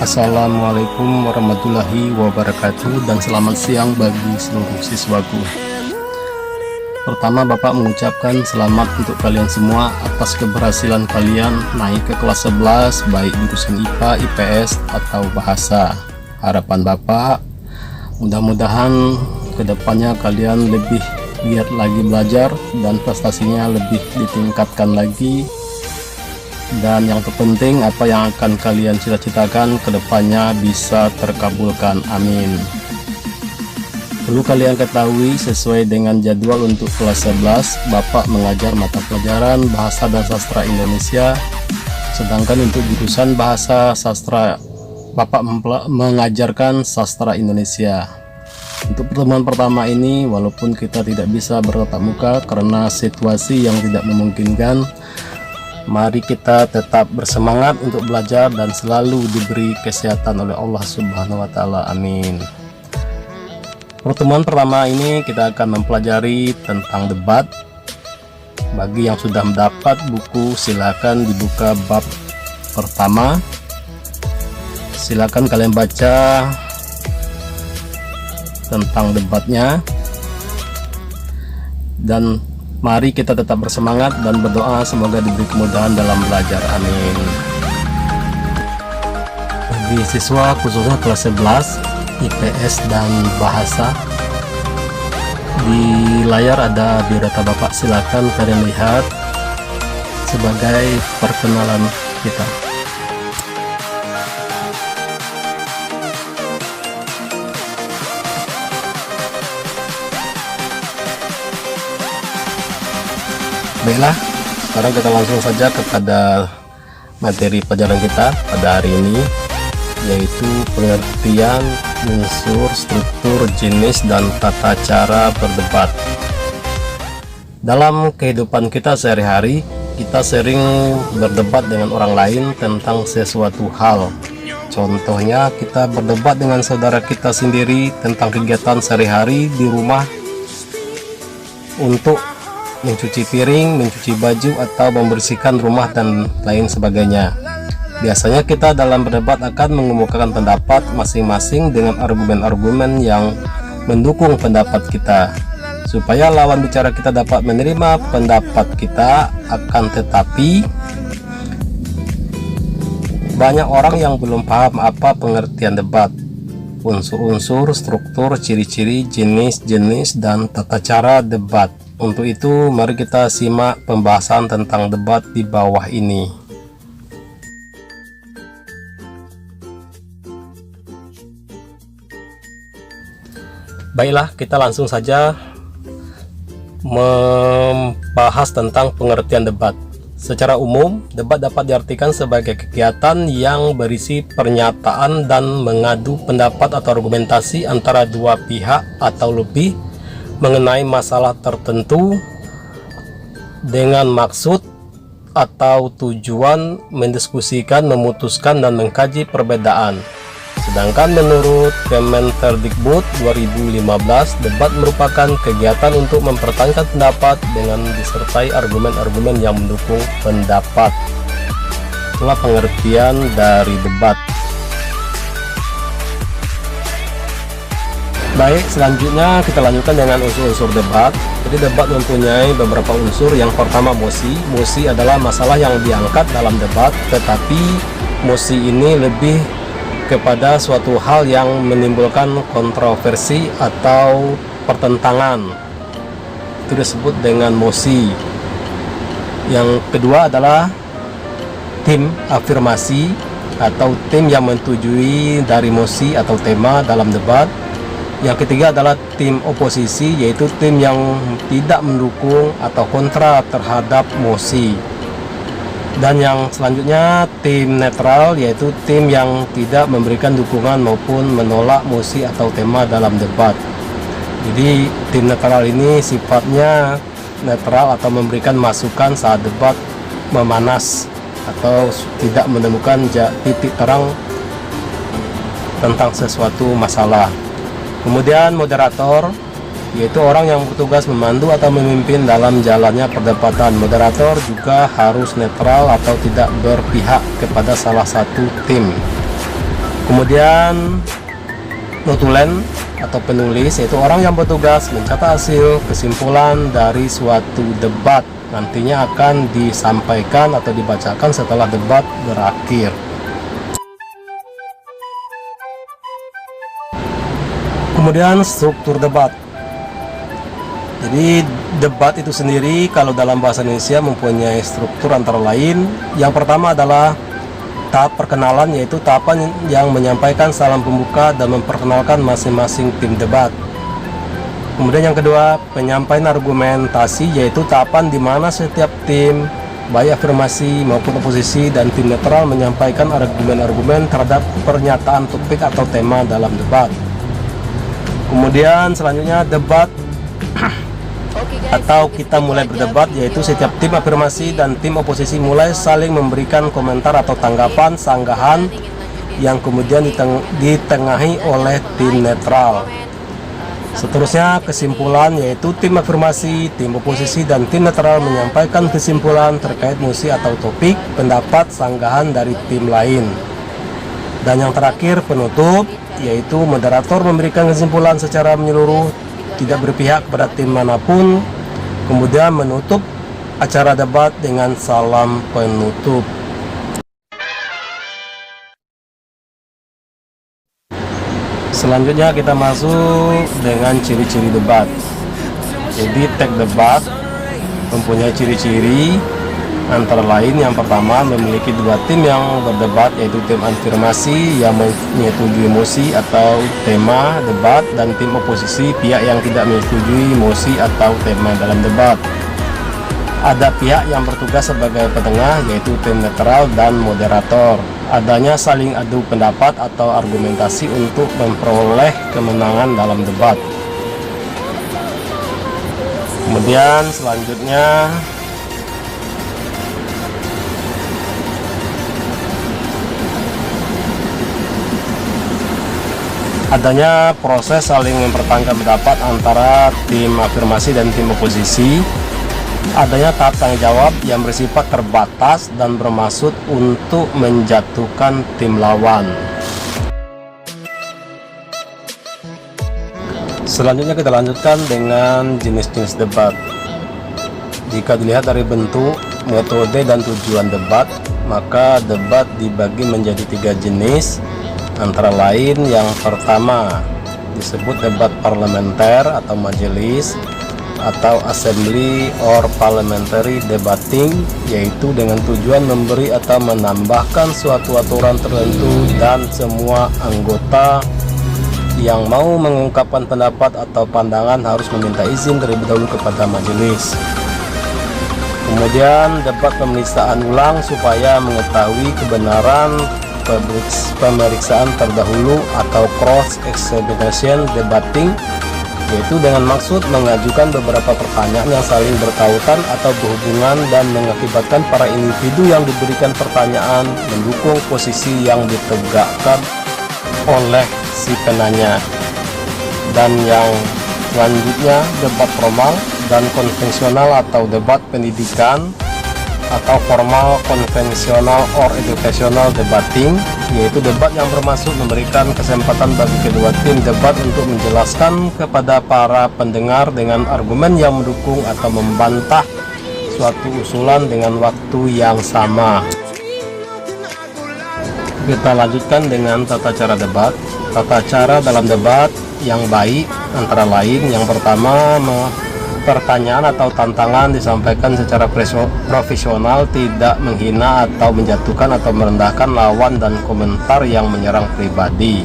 Assalamualaikum warahmatullahi wabarakatuh dan selamat siang bagi seluruh siswaku. Pertama, Bapak mengucapkan selamat untuk kalian semua atas keberhasilan kalian naik ke kelas 11 baik jurusan IPA, IPS atau bahasa. Harapan Bapak mudah-mudahan kedepannya kalian lebih giat lagi belajar dan prestasinya lebih ditingkatkan lagi. Dan yang terpenting, apa yang akan kalian cita-citakan kedepannya bisa terkabulkan, amin. Perlu kalian ketahui, sesuai dengan jadwal untuk kelas 11, Bapak mengajar mata pelajaran Bahasa dan Sastra Indonesia, sedangkan untuk jurusan Bahasa Sastra Bapak mengajarkan Sastra Indonesia. Untuk pertemuan pertama ini, walaupun kita tidak bisa bertatap muka karena situasi yang tidak memungkinkan, mari kita tetap bersemangat untuk belajar dan selalu diberi kesehatan oleh Allah Subhanahu wa Ta'ala, amin. Pertemuan pertama ini kita akan mempelajari tentang debat. Bagi yang sudah mendapat buku, silakan dibuka bab pertama. Silakan kalian baca tentang debatnya, dan mari kita tetap bersemangat dan berdoa semoga diberi kemudahan dalam belajar, amin. Bagi siswa khususnya kelas 11 IPS dan bahasa, di layar ada biodata Bapak, silakan kalian lihat sebagai perkenalan kita. Baiklah, sekarang kita langsung saja kepada materi pelajaran kita pada hari ini, yaitu pengertian unsur, struktur, jenis, dan tata cara berdebat. Dalam kehidupan kita sehari-hari, kita sering berdebat dengan orang lain tentang sesuatu hal. Contohnya, kita berdebat dengan saudara kita sendiri tentang kegiatan sehari-hari di rumah untuk mencuci piring, mencuci baju, atau membersihkan rumah dan lain sebagainya. Biasanya kita dalam berdebat akan mengemukakan pendapat masing-masing dengan argumen-argumen yang mendukung pendapat kita, supaya lawan bicara kita dapat menerima pendapat kita. Akan tetapi banyak orang yang belum paham apa pengertian debat, unsur-unsur, struktur, ciri-ciri, jenis-jenis, dan tata cara debat. Untuk itu, mari kita simak pembahasan tentang debat di bawah ini. Baiklah, kita langsung saja membahas tentang pengertian debat. Secara umum, debat dapat diartikan sebagai kegiatan yang berisi pernyataan dan mengadu pendapat atau argumentasi antara dua pihak atau lebih mengenai masalah tertentu dengan maksud atau tujuan mendiskusikan, memutuskan, dan mengkaji perbedaan. Sedangkan menurut Kemendikbud 2015, debat merupakan kegiatan untuk mempertahankan pendapat dengan disertai argumen-argumen yang mendukung pendapat. Itulah pengertian dari debat. Baik, selanjutnya kita lanjutkan dengan unsur-unsur debat. Jadi debat mempunyai beberapa unsur. Yang pertama, mosi. Mosi adalah masalah yang diangkat dalam debat, tetapi mosi ini lebih kepada suatu hal yang menimbulkan kontroversi atau pertentangan. Itu disebut dengan mosi. Yang kedua adalah tim afirmasi atau tim yang menyetujui dari mosi atau tema dalam debat. Yang ketiga adalah tim oposisi, yaitu tim yang tidak mendukung atau kontra terhadap mosi. Dan yang selanjutnya tim netral, yaitu tim yang tidak memberikan dukungan maupun menolak mosi atau tema dalam debat. Jadi tim netral ini sifatnya netral atau memberikan masukan saat debat memanas atau tidak menemukan titik terang tentang sesuatu masalah. Kemudian moderator, yaitu orang yang bertugas memandu atau memimpin dalam jalannya perdebatan. Moderator juga harus netral atau tidak berpihak kepada salah satu tim. Kemudian notulen atau penulis, yaitu orang yang bertugas mencatat hasil kesimpulan dari suatu debat, nantinya akan disampaikan atau dibacakan setelah debat berakhir. Kemudian struktur debat. Jadi debat itu sendiri kalau dalam bahasa Indonesia mempunyai struktur antara lain. Yang pertama adalah tahap perkenalan, yaitu tahapan yang menyampaikan salam pembuka dan memperkenalkan masing-masing tim debat. Kemudian yang kedua, penyampaian argumentasi, yaitu tahapan di mana setiap tim, baik afirmasi maupun oposisi dan tim netral, menyampaikan argumen-argumen terhadap pernyataan topik atau tema dalam debat. Kemudian selanjutnya debat atau kita mulai berdebat, yaitu setiap tim afirmasi dan tim oposisi mulai saling memberikan komentar atau tanggapan sanggahan yang kemudian ditengahi oleh tim netral. Seterusnya kesimpulan, yaitu tim afirmasi, tim oposisi dan tim netral menyampaikan kesimpulan terkait mosi atau topik, pendapat, sanggahan dari tim lain. Dan yang terakhir penutup, yaitu moderator memberikan kesimpulan secara menyeluruh, tidak berpihak pada tim manapun, kemudian menutup acara debat dengan salam penutup. Selanjutnya kita masuk dengan ciri-ciri debat. Jadi teks debat mempunyai ciri-ciri, antara lain yang pertama memiliki dua tim yang berdebat, yaitu tim afirmasi yang menyetujui mosi atau tema debat dan tim oposisi, pihak yang tidak menyetujui mosi atau tema dalam debat. Ada pihak yang bertugas sebagai penengah, yaitu tim netral dan moderator. Adanya saling adu pendapat atau argumentasi untuk memperoleh kemenangan dalam debat. Kemudian selanjutnya adanya proses saling mempertahankan pendapat antara tim afirmasi dan tim oposisi. Adanya tahap tanggung jawab yang bersifat terbatas dan bermaksud untuk menjatuhkan tim lawan. Selanjutnya kita lanjutkan dengan jenis-jenis debat. Jika dilihat dari bentuk, metode, dan tujuan debat, maka debat dibagi menjadi 3 jenis. Antara lain yang pertama disebut debat parlementer atau majelis, atau assembly or parliamentary debating, yaitu dengan tujuan memberi atau menambahkan suatu aturan tertentu dan semua anggota yang mau mengungkapkan pendapat atau pandangan harus meminta izin terlebih dahulu kepada majelis. Kemudian debat pemeriksaan ulang supaya mengetahui kebenaran pemeriksaan terdahulu atau cross examination debating, yaitu dengan maksud mengajukan beberapa pertanyaan yang saling bertautan atau berhubungan dan mengakibatkan para individu yang diberikan pertanyaan mendukung posisi yang ditegakkan oleh si penanya. Dan yang selanjutnya debat formal dan konvensional atau debat pendidikan atau formal, konvensional, or educational debating, yaitu debat yang bermaksud memberikan kesempatan bagi kedua tim debat untuk menjelaskan kepada para pendengar dengan argumen yang mendukung atau membantah suatu usulan dengan waktu yang sama. Kita lanjutkan dengan tata cara debat. Tata cara dalam debat yang baik antara lain yang pertama, pertanyaan atau tantangan disampaikan secara profesional, tidak menghina atau menjatuhkan atau merendahkan lawan dan komentar yang menyerang pribadi.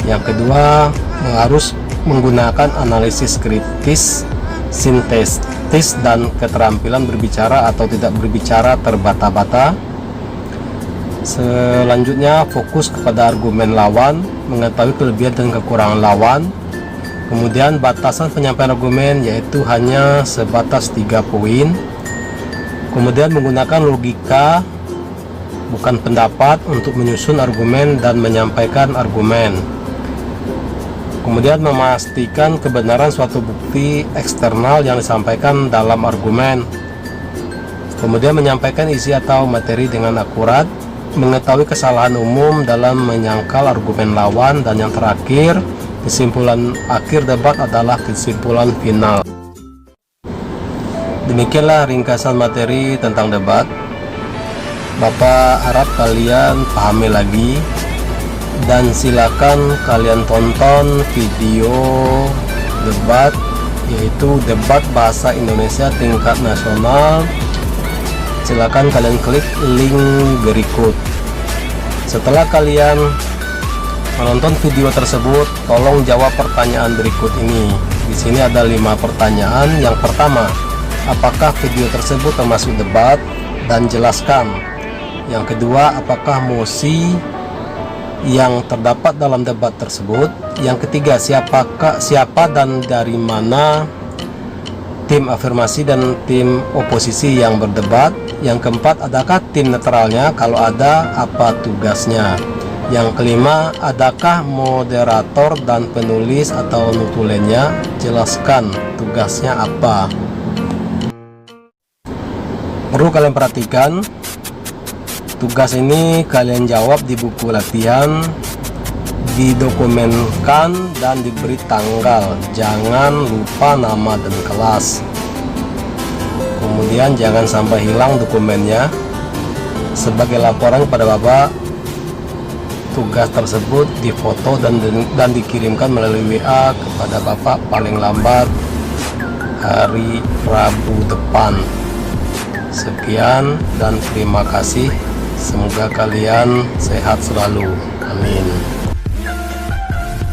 Yang kedua, harus menggunakan analisis kritis, sintetis, dan keterampilan berbicara atau tidak berbicara terbata-bata. Selanjutnya, fokus kepada argumen lawan, mengetahui kelebihan dan kekurangan lawan. Kemudian batasan penyampaian argumen yaitu hanya sebatas 3 poin. Kemudian menggunakan logika bukan pendapat untuk menyusun argumen dan menyampaikan argumen. Kemudian memastikan kebenaran suatu bukti eksternal yang disampaikan dalam argumen. Kemudian menyampaikan isi atau materi dengan akurat. mengetahui kesalahan umum dalam menyangkal argumen lawan, dan yang terakhir, kesimpulan akhir debat adalah kesimpulan final. Demikianlah ringkasan materi tentang debat. Bapak harap kalian pahami lagi, dan silakan kalian tonton video debat, yaitu debat bahasa Indonesia tingkat nasional. Silakan kalian klik link berikut. Setelah kalian menonton video tersebut, tolong jawab pertanyaan berikut ini. Di sini ada 5 pertanyaan. Yang pertama, apakah video tersebut termasuk debat, dan jelaskan. Yang kedua, apakah mosi yang terdapat dalam debat tersebut. Yang ketiga, siapa dan dari mana tim afirmasi dan tim oposisi yang berdebat. Yang keempat, adakah tim netralnya? Kalau ada, apa tugasnya? Yang kelima, adakah moderator dan penulis atau nutulennya? Jelaskan tugasnya apa. Perlu kalian perhatikan, tugas ini kalian jawab di buku latihan, didokumenkan dan diberi tanggal. Jangan lupa nama dan kelas. Kemudian jangan sampai hilang dokumennya. Sebagai laporan kepada Bapak, tugas tersebut difoto dan dikirimkan melalui WA kepada Bapak paling lambat hari Rabu depan. Sekian dan terima kasih. Semoga kalian sehat selalu. Amin.